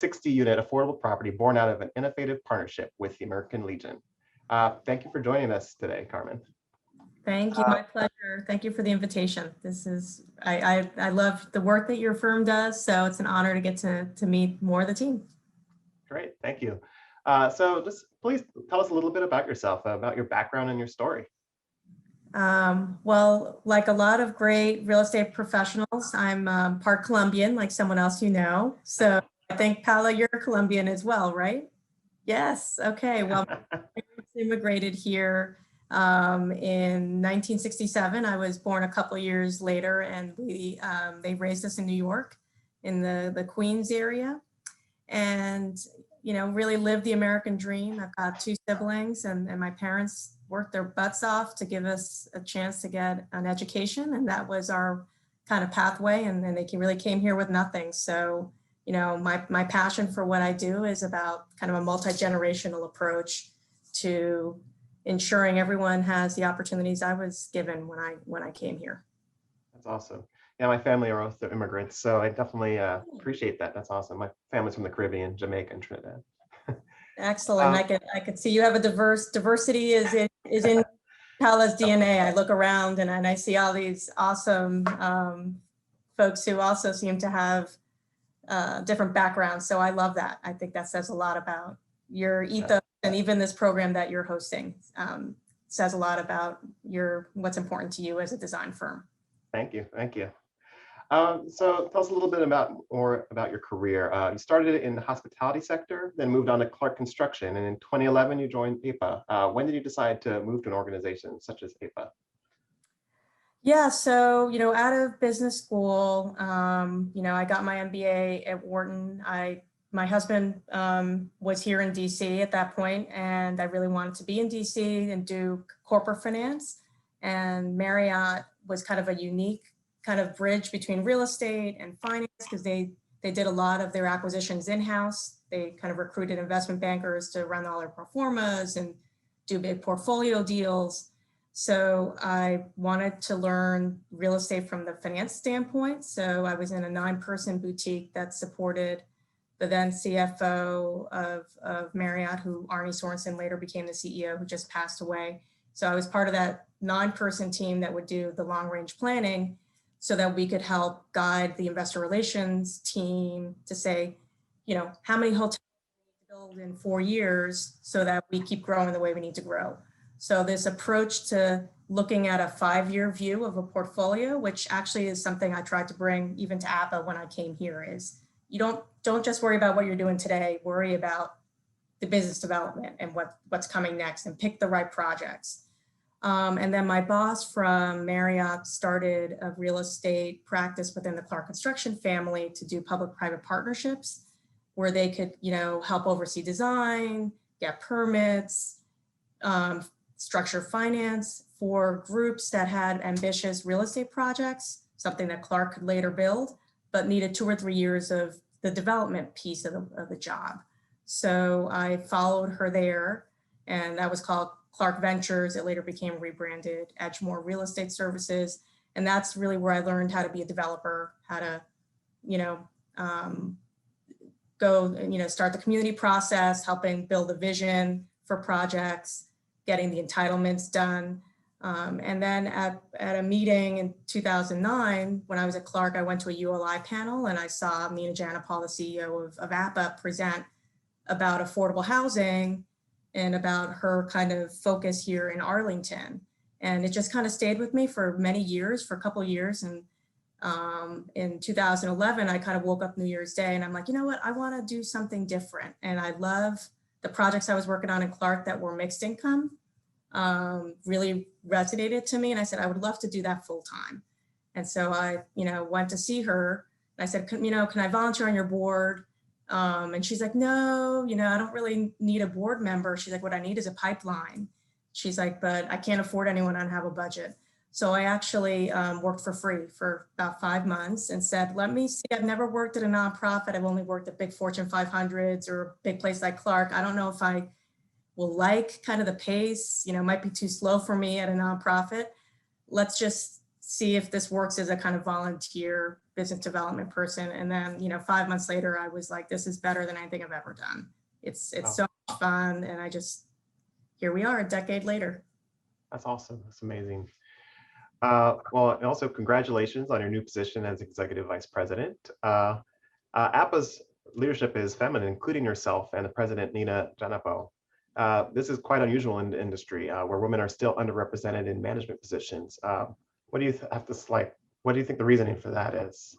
60-unit affordable property born out of an innovative partnership with the American Legion. Thank you for joining us today, Carmen. Thank you. My pleasure. Thank you for the invitation. This is, I love the work that your firm does, so it's an honor to get to meet more of the team. Great, thank you. So just please tell us a little bit about yourself, about your background and your story. Well, like a lot of great real estate professionals, I'm part Colombian, like someone else you know. So I think, Paula, you're Colombian as well, right? Yes. Okay. Well, I immigrated here in 1967. I was born a couple of years later, and they raised us in New York, in the Queens area, and really lived the American dream. I've got two siblings, and my parents worked their butts off to give us a chance to get an education, and that was our kind of pathway. And then they really came here with nothing. So, my passion for what I do is about kind of a multi-generational approach to ensuring everyone has the opportunities I was given when I came here. That's awesome. Yeah, my family are also immigrants, so I definitely appreciate that. That's awesome. My family's from the Caribbean, Jamaica, and Trinidad. Excellent. I could see you have a diversity is in Paula's DNA. I look around and I see all these awesome folks who also seem to have different backgrounds. So I love that. I think that says a lot about your ethos, and even this program that you're hosting says a lot about what's important to you as a design firm. Thank you. Thank you. So tell us a little bit more about your career. You started in the hospitality sector, then moved on to Clark Construction, and in 2011 you joined APAH. When did you decide to move to an organization such as APAH? Yeah, so out of business school, I got my MBA at Wharton. My husband was here in DC at that point, and I really wanted to be in DC and do corporate finance. And Marriott was kind of a unique kind of bridge between real estate and finance, because they did a lot of their acquisitions in-house. They kind of recruited investment bankers to run all their pro formas and do big portfolio deals. So I wanted to learn real estate from the finance standpoint. So I was in a 9-person boutique that supported the then CFO of Marriott, who Arnie Sorensen later became the CEO, who just passed away. So I was part of that 9-person team that would do the long range planning, so that we could help guide the investor relations team to say, how many hotels we need to build in 4 years so that we keep growing the way we need to grow. So this approach to looking at a 5-year view of a portfolio, which actually is something I tried to bring even to APAH when I came here, is you don't just worry about what you're doing today, worry about the business development and what's coming next, and pick the right projects. And then my boss from Marriott started a real estate practice within the Clark Construction family to do public-private partnerships, where they could, help oversee design, get permits, structure finance for groups that had ambitious real estate projects, something that Clark could later build, but needed 2 or 3 years of the development piece of the job. So I followed her there, and that was called Clark Ventures. It later became rebranded Edgemore Real Estate Services. And that's really where I learned how to be a developer, how to, start the community process, helping build a vision for projects, getting the entitlements done. And then at a meeting in 2009, when I was at Clark, I went to a ULI panel, and I saw Mina Janapal, the CEO of APAH, present about affordable housing and about her kind of focus here in Arlington. And it just kind of stayed with me for many years, for a couple of years. And in 2011, I kind of woke up New Year's Day and I'm like, you know what, I want to do something different. And I love the projects I was working on in Clark that were mixed income, really resonated to me. And I said, I would love to do that full time. And so I, went to see her. And I said, can I volunteer on your board? And she's like, no, I don't really need a board member. She's like, what I need is a pipeline. She's like, but I can't afford anyone. I don't have a budget. So I actually worked for free for about 5 months and said, let me see, I've never worked at a nonprofit. I've only worked at big Fortune 500s or a big place like Clark. I don't know if I will like kind of the pace, might be too slow for me at a nonprofit. Let's just see if this works as a kind of volunteer business development person. And then, 5 months later, I was like, this is better than anything I've ever done. It's Wow. so much fun. And here we are a decade later. That's awesome. That's amazing. Well, and also congratulations on your new position as Executive Vice President. APA's leadership is feminine, including yourself and the President, Nina Janapo. This is quite unusual in the industry where women are still underrepresented in management positions. What do you what do you think the reasoning for that is?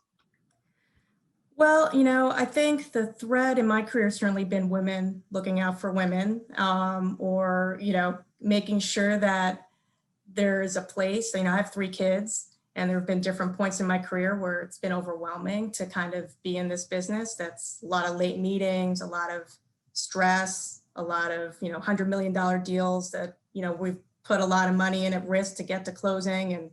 Well, I think the thread in my career has certainly been women looking out for women, or, making sure that there is a place. I have 3 kids, and there have been different points in my career where it's been overwhelming to kind of be in this business. That's a lot of late meetings, a lot of stress, a lot of, $100 million deals that, we've put a lot of money in at risk to get to closing, and,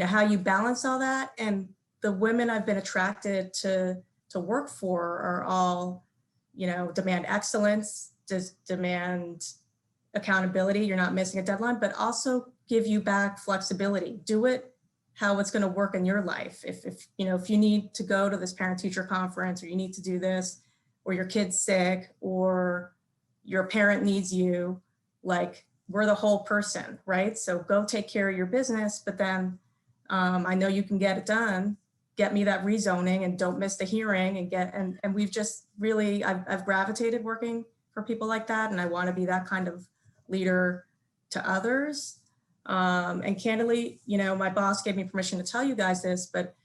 how you balance all that. And the women I've been attracted to work for are all, demand excellence, just demand accountability. You're not missing a deadline, but also give you back flexibility. Do it how it's going to work in your life. If you need to go to this parent teacher conference, or you need to do this, or your kid's sick, or your parent needs you, like, we're the whole person, right? So go take care of your business, but then I know you can get it done. Get me that rezoning and don't miss the hearing, and we've just really, I've gravitated working for people like that. And I want to be that kind of leader to others. And candidly, my boss gave me permission to tell you guys this, but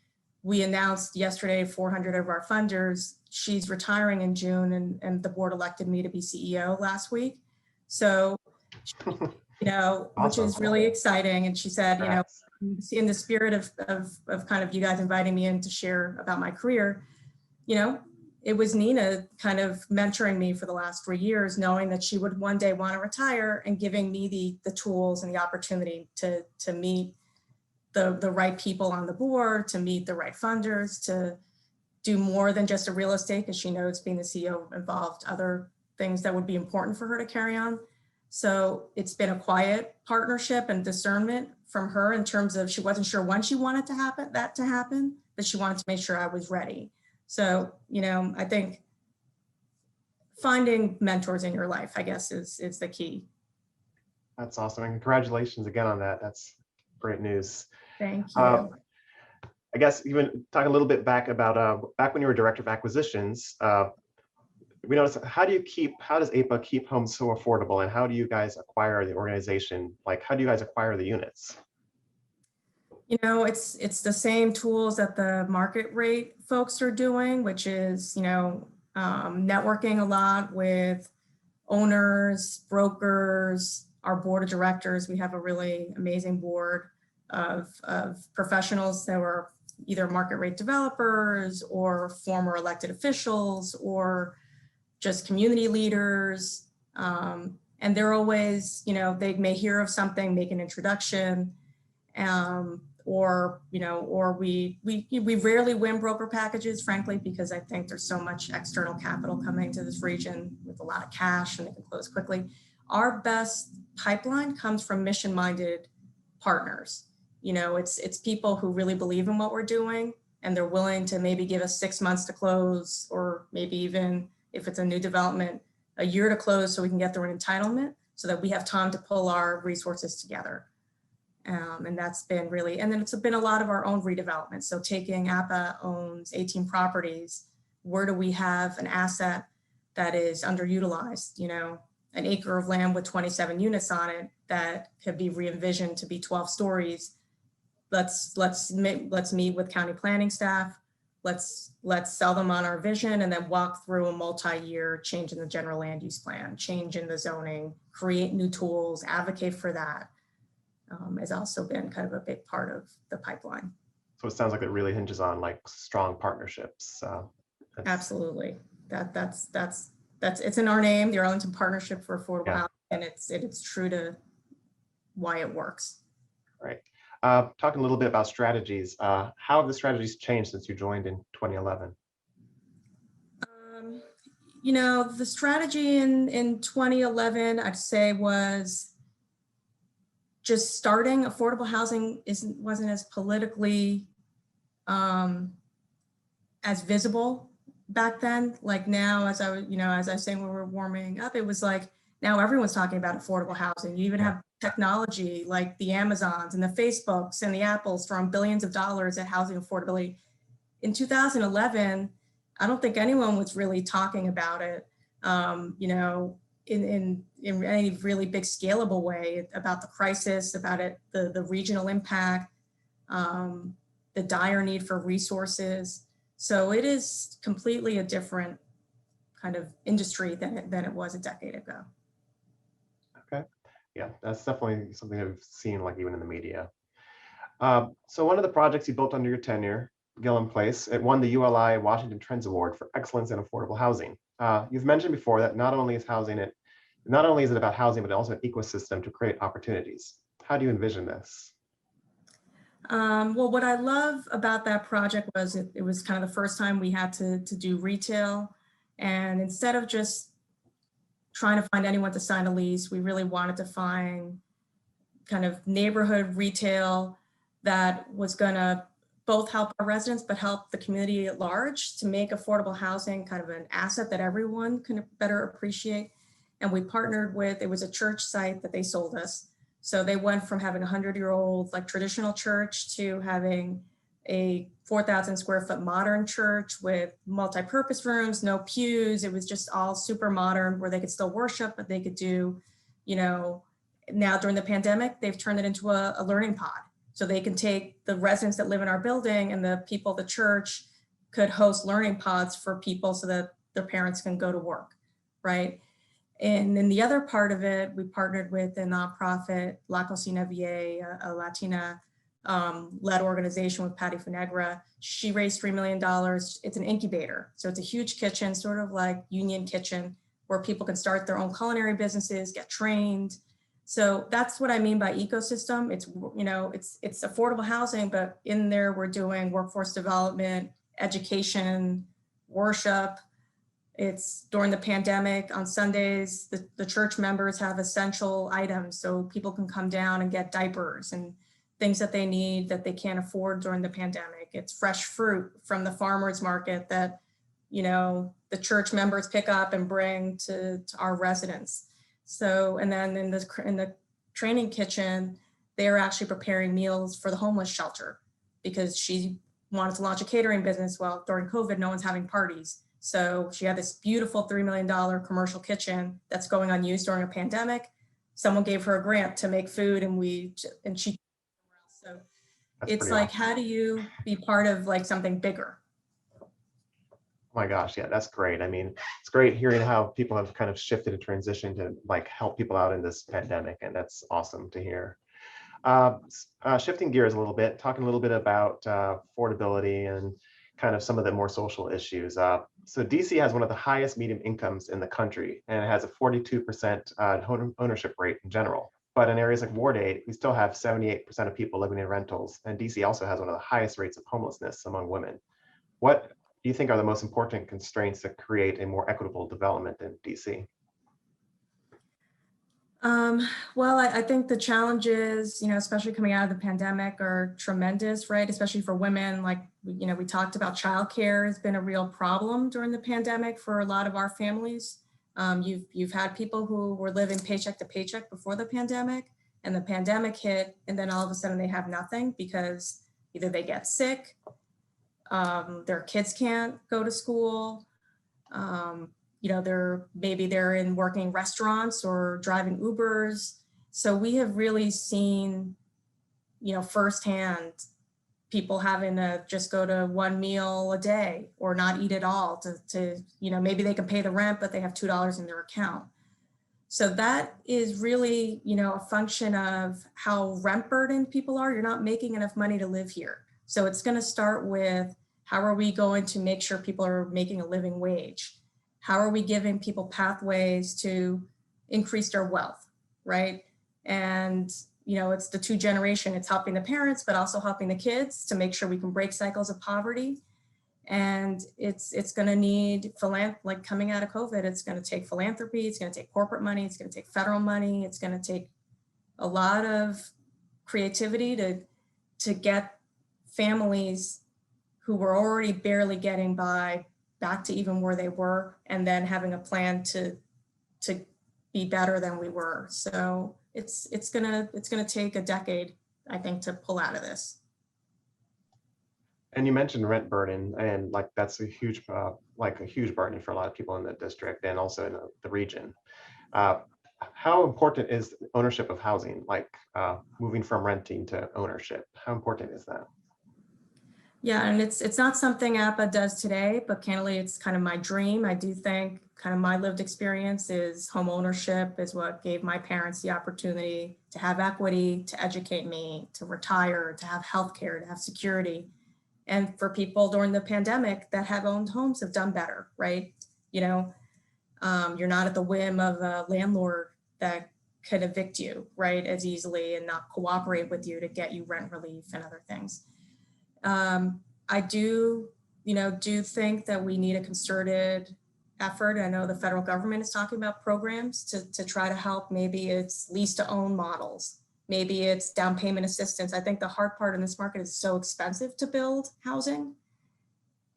we announced yesterday 400 of our funders, she's retiring in June, and the board elected me to be CEO last week. So, Awesome. which is really exciting. And she said, Congrats. in the spirit of kind of you guys inviting me in to share about my career, it was Nina kind of mentoring me for the last 3 years, knowing that she would one day want to retire, and giving me the tools and the opportunity to meet the right people on the board, to meet the right funders, to do more than just a real estate, because she knows being the CEO involved other things that would be important for her to carry on. So it's been a quiet partnership and discernment from her in terms of, she wasn't sure when she wanted that to happen, but she wanted to make sure I was ready. So, I think finding mentors in your life, I guess, is the key. That's awesome. And congratulations again on that. That's great news. Thank you. I guess even talk a little bit back about back when you were director of acquisitions, we noticed, how does APAH keep homes so affordable, and how do you guys acquire the organization? Like, how do you guys acquire the units? It's the same tools that the market rate folks are doing, which is, networking a lot with owners, brokers, our board of directors. We have a really amazing board of professionals that were either market rate developers or former elected officials or just community leaders. And they're always, they may hear of something, make an introduction, or we rarely win broker packages, frankly, because I think there's so much external capital coming to this region with a lot of cash, and they can close quickly. Our best pipeline comes from mission-minded partners. It's people who really believe in what we're doing, and they're willing to maybe give us 6 months to close, or maybe even if it's a new development, a year to close, so we can get through an entitlement, so that we have time to pull our resources together. And that's been really, and then it's been a lot of our own redevelopment. So taking, APAH owns 18 properties. Where do we have an asset that is underutilized? An acre of land with 27 units on it that could be re-envisioned to be 12 stories. Let's meet with county planning staff. Let's sell them on our vision, and then walk through a multi-year change in the general land use plan, change in the zoning, create new tools, advocate for that. Has also been kind of a big part of the pipeline. So it sounds like it really hinges on like strong partnerships. Absolutely. That's it's in our name, the Arlington Partnership for Affordable Housing, and it's true to why it works. Right. Talking a little bit about strategies. How have the strategies changed since you joined in 2011? The strategy in 2011, I'd say, was just starting affordable housing wasn't as politically as visible back then. Like now, as I was, as I was saying, when we were warming up, it was like now everyone's talking about affordable housing. You even have technology like the Amazons and the Facebooks and the Apples throwing billions of dollars at housing affordability. In 2011, I don't think anyone was really talking about it, in any really big scalable way, about the crisis, about it, the regional impact, the dire need for resources. So it is completely a different kind of industry than it was a decade ago. Okay. Yeah, that's definitely something I've seen, like even in the media. So one of the projects you built under your tenure, Gillum Place, it won the ULI Washington Trends Award for Excellence in Affordable Housing. You've mentioned before that not only is it about housing, but also an ecosystem to create opportunities. How do you envision this? Well, what I love about that project was it was kind of the first time we had to do retail. And instead of just trying to find anyone to sign a lease, we really wanted to find kind of neighborhood retail that was going to both help our residents, but help the community at large to make affordable housing kind of an asset that everyone can better appreciate. And we partnered with, it was a church site that they sold us. So they went from having a 100-year-old like traditional church to having a 4,000 square foot modern church with multi-purpose rooms, no pews. It was just all super modern where they could still worship, but they could do, now during the pandemic, they've turned it into a learning pod. So they can take the residents that live in our building and the people at the church could host learning pods for people so that their parents can go to work, right? And then the other part of it, we partnered with a nonprofit, La Cocina VA, a Latina led organization with Patty Funegra. She raised $3 million. It's an incubator. So it's a huge kitchen, sort of like Union Kitchen, where people can start their own culinary businesses, get trained. So that's what I mean by ecosystem. It's affordable housing, but in there we're doing workforce development, education, worship. It's during the pandemic on Sundays, the church members have essential items so people can come down and get diapers and things that they need that they can't afford during the pandemic. It's fresh fruit from the farmers market that, the church members pick up and bring to our residents. So, and then in the training kitchen, they're actually preparing meals for the homeless shelter because she wanted to launch a catering business. Well, during COVID, no one's having parties. So she had this beautiful $3 million commercial kitchen that's going unused during a pandemic. Someone gave her a grant to make food and she, so That's it's pretty like, awesome. how do you be part of like something bigger? Oh my gosh, yeah, that's great. I mean, it's great hearing how people have kind of shifted and transitioned to like help people out in this pandemic, and that's awesome to hear. Shifting gears a little bit, talking a little bit about affordability and kind of some of the more social issues. So DC has one of the highest median incomes in the country, and it has a 42% ownership rate in general. But in areas like Ward 8, we still have 78% of people living in rentals, and DC also has one of the highest rates of homelessness among women. What do you think are the most important constraints that create a more equitable development in DC? Well, I think the challenges, especially coming out of the pandemic are tremendous, right? Especially for women, like, we talked about childcare has been a real problem during the pandemic for a lot of our families. You've had people who were living paycheck to paycheck before the pandemic, and the pandemic hit, and then all of a sudden they have nothing because either they get sick, their kids can't go to school, they're in working restaurants or driving Ubers. So we have really seen, firsthand people having to just go to one meal a day or not eat at all to maybe they can pay the rent, but they have $2 in their account. So that is really, a function of how rent burdened people are. You're not making enough money to live here. So it's going to start with, how are we going to make sure people are making a living wage? How are we giving people pathways to increase their wealth, right? And, it's the two generation, it's helping the parents, but also helping the kids to make sure we can break cycles of poverty. And it's going to need, like coming out of COVID, it's going to take philanthropy, it's going to take corporate money, it's going to take federal money, it's going to take a lot of creativity to get families who were already barely getting by back to even where they were, and then having a plan to be better than we were. So it's gonna take a decade, I think, to pull out of this. And you mentioned rent burden, and like that's a huge burden for a lot of people in the district and also in the region. Uh, how important is ownership of housing, like moving from renting to ownership? How important is that? Yeah, and it's not something APA does today, but candidly, it's kind of my dream. I do think kind of my lived experience is home ownership is what gave my parents the opportunity to have equity, to educate me, to retire, to have healthcare, to have security. And for people during the pandemic that have owned homes have done better, right? You know, you're not at the whim of a landlord that could evict you, right, as easily and not cooperate with you to get you rent relief and other things. I do think that we need a concerted effort. I know the federal government is talking about programs to try to help. Maybe it's lease to own models. Maybe it's down payment assistance. I think the hard part in this market is so expensive to build housing,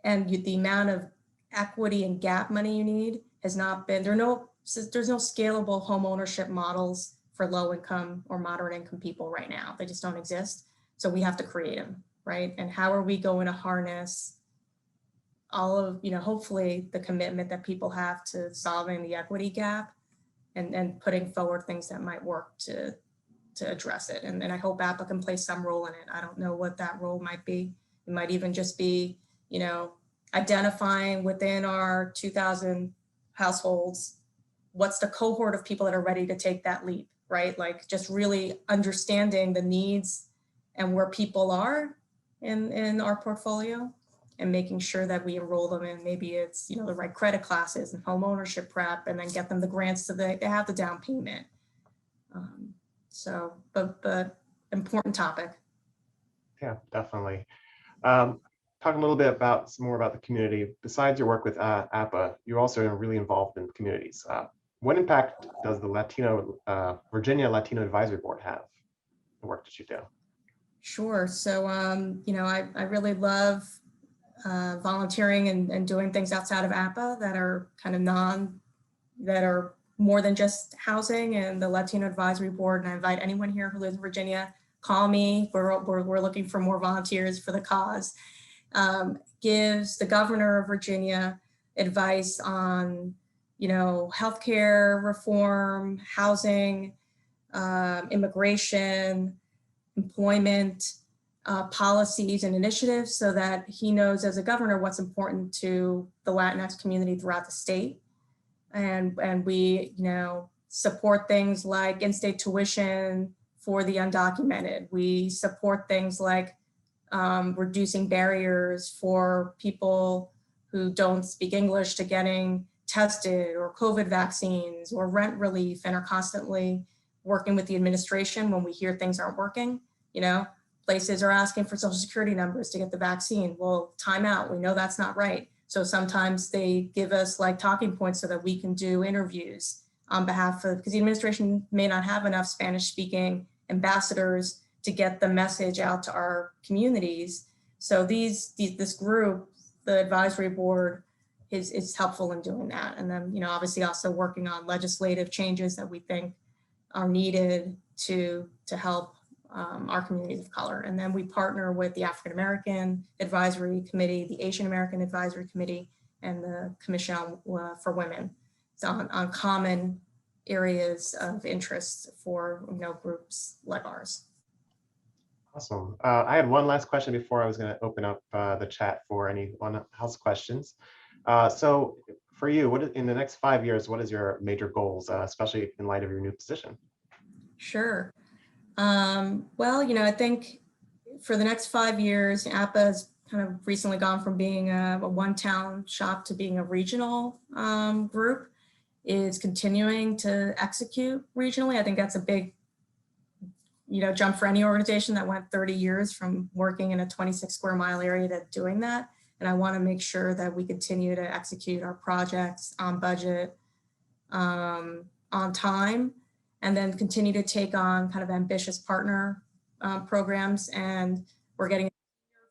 and the amount of equity and gap money you need has not been, there's no scalable home ownership models for low income or moderate income people right now. They just don't exist. So we have to create them, right? And how are we going to harness all of, hopefully the commitment that people have to solving the equity gap and putting forward things that might work to address it. And I hope APA can play some role in it. I don't know what that role might be. It might even just be, identifying within our 2,000 households, what's the cohort of people that are ready to take that leap, right? Like just really understanding the needs and where people are in our portfolio and making sure that we enroll them in, maybe it's, the right credit classes and home ownership prep, and then get them the grants so they have the down payment. But important topic. Yeah, definitely. Talking a little bit more about the community. Besides your work with APA, you're also really involved in communities. What impact does the Virginia Latino Advisory Board have? The work that you do. Sure. So, I really love volunteering and doing things outside of APA that are kind of that are more than just housing, and the Latino Advisory Board. And I invite anyone here who lives in Virginia, call me. We're looking for more volunteers for the cause. Gives the governor of Virginia advice on, healthcare reform, housing, immigration, employment, policies and initiatives, so that he knows as a governor what's important to the Latinx community throughout the state. And we, support things like in-state tuition for the undocumented. We support things like reducing barriers for people who don't speak English to getting tested, or COVID vaccines, or rent relief, and are constantly working with the administration when we hear things aren't working. Places are asking for social security numbers to get the vaccine. Well, time out, we know that's not right. So sometimes they give us like talking points so that we can do interviews on behalf of, because the administration may not have enough Spanish speaking ambassadors to get the message out to our communities. So this group, the advisory board, is helpful in doing that. And then, obviously also working on legislative changes that we think are needed to help our communities of color. And then we partner with the African American Advisory Committee, the Asian American Advisory Committee, and the Commission for Women. So on common areas of interest for groups like ours. Awesome. I had one last question before I was going to open up the chat for anyone else questions. So for you, in the next 5 years, what is your major goals, especially in light of your new position? Sure. Well, I think for the next 5 years, APA has kind of recently gone from being a one-town shop to being a regional group. Is continuing to execute regionally. I think that's a big jump for any organization that went 30 years from working in a 26 square mile area to doing that. And I want to make sure that we continue to execute our projects on budget, on time, and then continue to take on kind of ambitious partner programs. And we're getting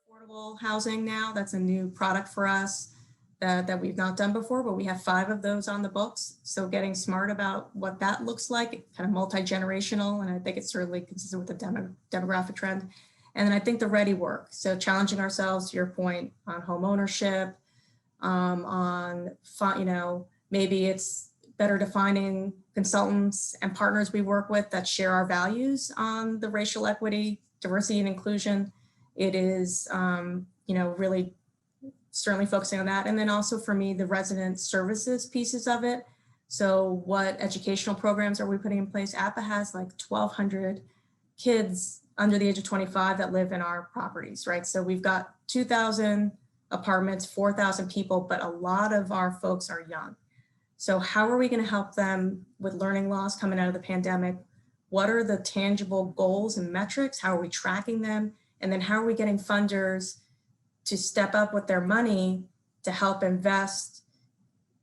affordable housing now. That's a new product for us that we've not done before, but we have 5 of those on the books. So getting smart about what that looks like, kind of multi-generational, and I think it's certainly consistent with the demographic trend. And then I think the ready work. So challenging ourselves, to your point, on home ownership, maybe it's better defining consultants and partners we work with that share our values on the racial equity, diversity, and inclusion. It is, really certainly focusing on that. And then also for me, the resident services pieces of it. So what educational programs are we putting in place? APAH has like 1,200 kids under the age of 25 that live in our properties, right? So we've got 2,000 apartments, 4,000 people, but a lot of our folks are young. So how are we going to help them with learning loss coming out of the pandemic? What are the tangible goals and metrics? How are we tracking them? And then how are we getting funders to step up with their money to help invest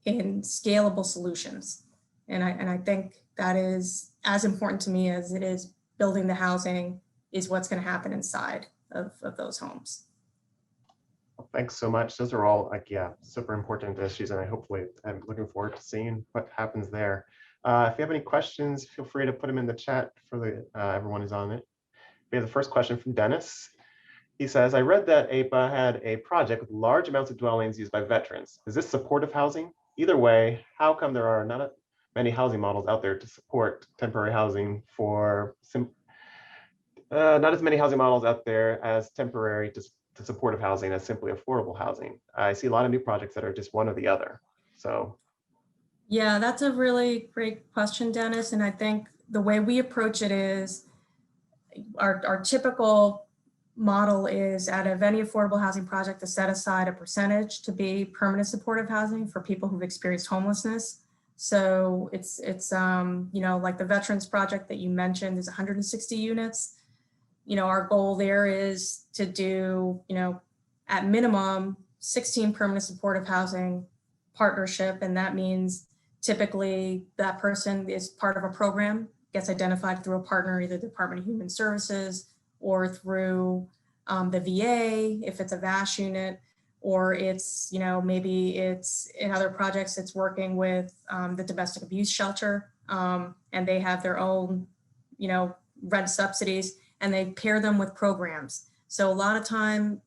in scalable solutions? And I think that is as important to me as it is building the housing is what's going to happen inside of those homes. Thanks so much. Those are all super important issues, and I'm looking forward to seeing what happens there. If you have any questions, feel free to put them in the chat for everyone who's on it. We have the first question from Dennis. He says, I read that APA had a project with large amounts of dwellings used by veterans. Is this supportive housing? Either way, how come there are not many housing models out there to support temporary housing not as many housing models out there as temporary to supportive housing as simply affordable housing? I see a lot of new projects that are just one or the other. So. Yeah, that's a really great question, Dennis. And I think the way we approach it is our typical model is out of any affordable housing project to set aside a percentage to be permanent supportive housing for people who've experienced homelessness. So it's like the Veterans Project that you mentioned is 160 units. Our goal there is to do, at minimum 16 permanent supportive housing partnership. And that means typically that person is part of a program, gets identified through a partner, either the Department of Human Services or through the VA, if it's a VASH unit, or it's, maybe it's in other projects, it's working with the domestic abuse shelter, and they have their own, rent subsidies, and they pair them with programs. So a lot of time,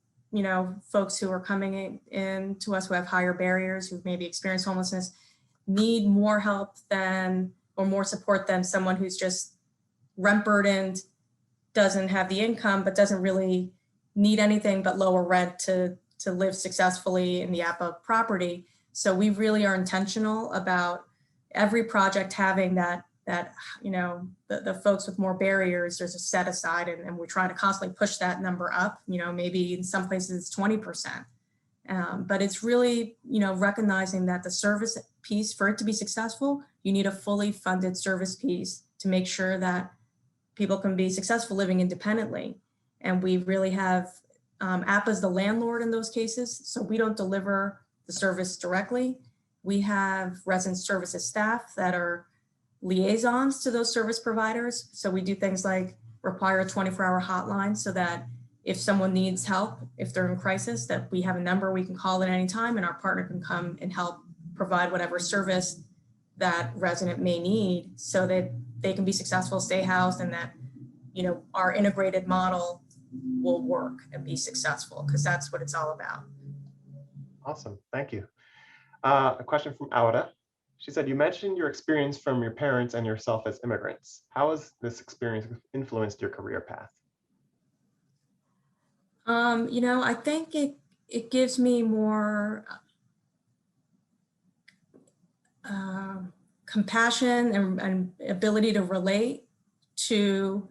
folks who are coming in to us who have higher barriers, who've maybe experienced homelessness, need more help or more support than someone who's just rent burdened, doesn't have the income, but doesn't really need anything but lower rent to live successfully in the APA property. So we really are intentional about every project having that the folks with more barriers, there's a set aside, and we're trying to constantly push that number up. Maybe in some places it's 20%. But it's really, recognizing that the service piece, for it to be successful, you need a fully funded service piece to make sure that people can be successful living independently. And we really have, APA is the landlord in those cases, so we don't deliver the service directly. We have resident services staff that are liaisons to those service providers. So we do things like require a 24-hour hotline so that if someone needs help, if they're in crisis, that we have a number we can call at any time, and our partner can come and help provide whatever service that resident may need so that they can be successful, stay housed, and that, our integrated model will work and be successful, because that's what it's all about. Awesome, thank you. A question from Aura. She said, you mentioned your experience from your parents and yourself as immigrants. How has this experience influenced your career path? I think it gives me more compassion and ability to relate to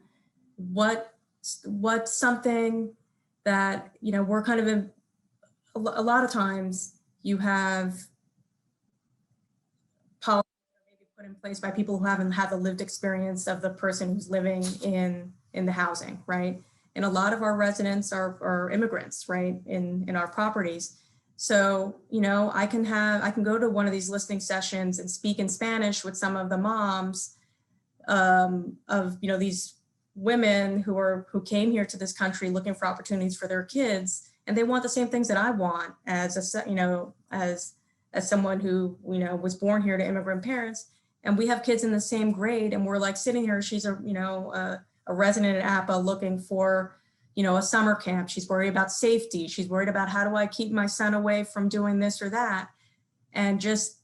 what's something that, we're kind of in. A lot of times you have policies maybe put in place by people who haven't had the lived experience of the person who's living in the housing, right? And a lot of our residents are immigrants, right, in our properties. So, I can go to one of these listening sessions and speak in Spanish with some of the moms of, you know, these women who came here to this country looking for opportunities for their kids, and they want the same things that I want as a, you know, as someone who, you know, was born here to immigrant parents, and we have kids in the same grade, and we're like sitting here, she's a, you know, a resident at APA looking for, you know, a summer camp. She's worried about safety. She's worried about how do I keep my son away from doing this or that. And just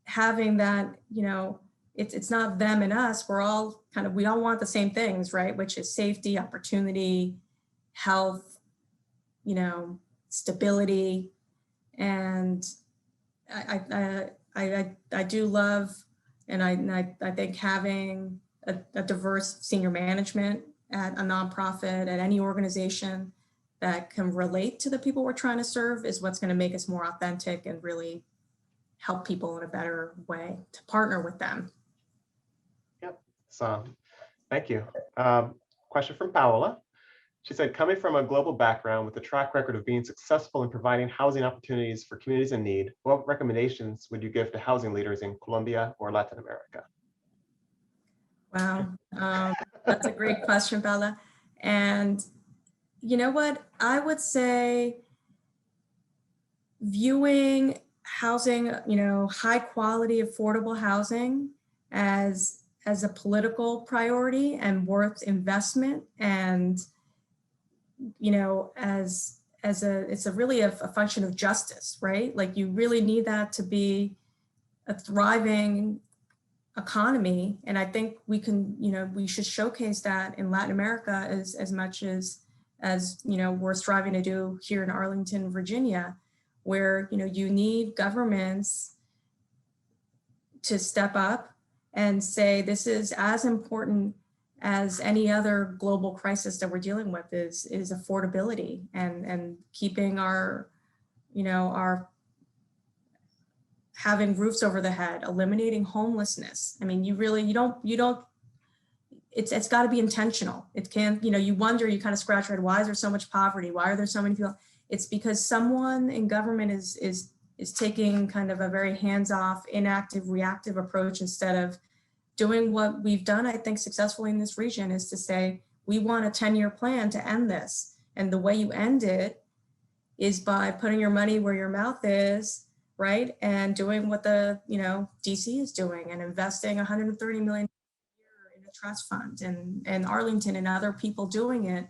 having that, you know, it's not them and us. We're all kind of, we all want the same things, right? Which is safety, opportunity, health, you know, stability. And I do love, and I think having a diverse senior management at a nonprofit, at any organization that can relate to the people we're trying to serve is what's going to make us more authentic and really help people in a better way to partner with them. Yep. So thank you. Question from Paola. She said, coming from a global background with a track record of being successful in providing housing opportunities for communities in need, what recommendations would you give to housing leaders in Colombia or Latin America? Wow, that's a great question, Bella. And you know what? I would say viewing housing, you know, high quality, affordable housing as a political priority and worth investment, and you know, it's really a function of justice, right? Like you really need that to be a thriving economy. And I think we can, you know, we should showcase that in Latin America as much as, you know, we're striving to do here in Arlington, Virginia, where, you know, you need governments to step up and say, this is as important as any other global crisis that we're dealing with is affordability and keeping our, you know, our having roofs over the head, eliminating homelessness. I mean, you don't, it's got to be intentional. It can't, you know, you wonder, you kind of scratch your head, why is there so much poverty? Why are there so many people? It's because someone in government is taking kind of a very hands-off, inactive, reactive approach instead of doing what we've done, I think, successfully in this region, is to say, we want a 10-year plan to end this. And the way you end it is by putting your money where your mouth is, right? And doing what the, you know, DC is doing and investing $130 million a year in a trust fund, and Arlington and other people doing it.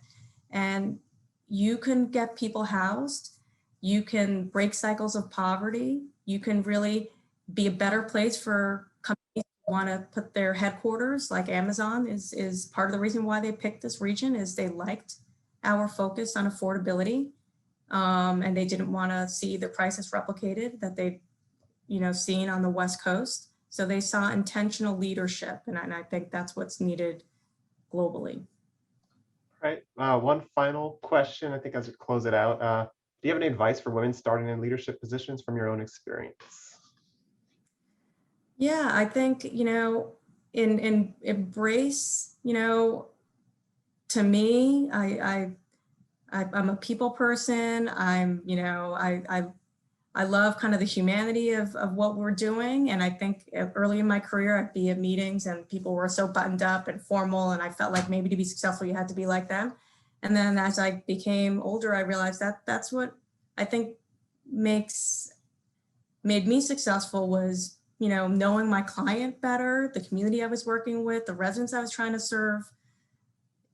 And you can get people housed. You can break cycles of poverty. You can really be a better place for companies who want to put their headquarters, like Amazon is part of the reason why they picked this region, is they liked our focus on affordability. And they didn't want to see the prices replicated that they've, you know, seen on the West Coast. So they saw intentional leadership, and I think that's what's needed globally. Right. One final question, I think, as we close it out. Do you have any advice for women starting in leadership positions from your own experience? Yeah, I think, you know, in embrace, you know, to me, I'm a people person. I'm, you know, I love kind of the humanity of what we're doing. And I think early in my career, I'd be at meetings and people were so buttoned up and formal, and I felt like maybe to be successful, you had to be like them. And then as I became older, I realized that that's what I think made me successful, was, you know, knowing my client better, the community I was working with, the residents I was trying to serve,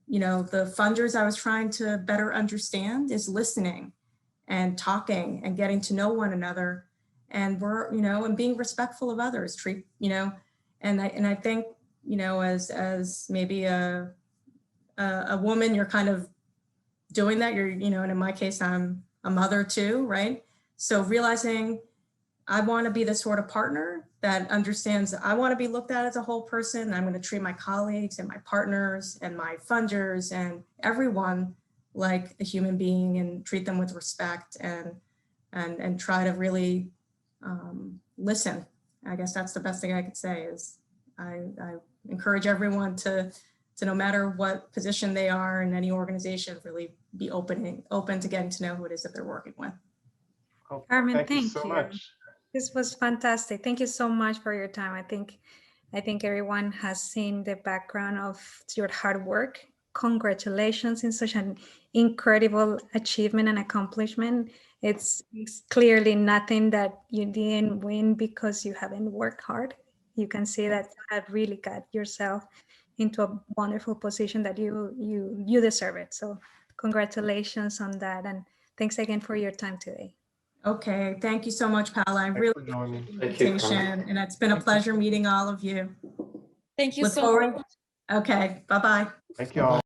you know, the funders I was trying to better understand, is listening and talking and getting to know one another, and we're, you know, and being respectful of others, treat, you know, and I think, you know, as maybe a woman, you're kind of doing that, you're, you know, and in my case, I'm a mother too, right? So realizing I want to be the sort of partner that understands I want to be looked at as a whole person. I'm going to treat my colleagues and my partners and my funders and everyone like a human being, and treat them with respect, and try to really listen. I guess that's the best thing I could say, is I encourage everyone to no matter what position they are in any organization, really be open to getting to know who it is that they're working with. Carmen, thank you so much. This was fantastic. Thank you so much for your time. I think I think everyone has seen the background of your hard work. Congratulations in such an incredible achievement and accomplishment. It's clearly nothing that you didn't win because you haven't worked hard. You can see that you have really got yourself into a wonderful position that you deserve it. So congratulations on that. And thanks again for your time today. Okay, thank you so much, Paula. I Thanks really for joining. appreciate the Thank you, invitation, Carmen. and it's been a pleasure meeting all of you. Thank you Look so forward. much. Okay, bye-bye. Thank you all.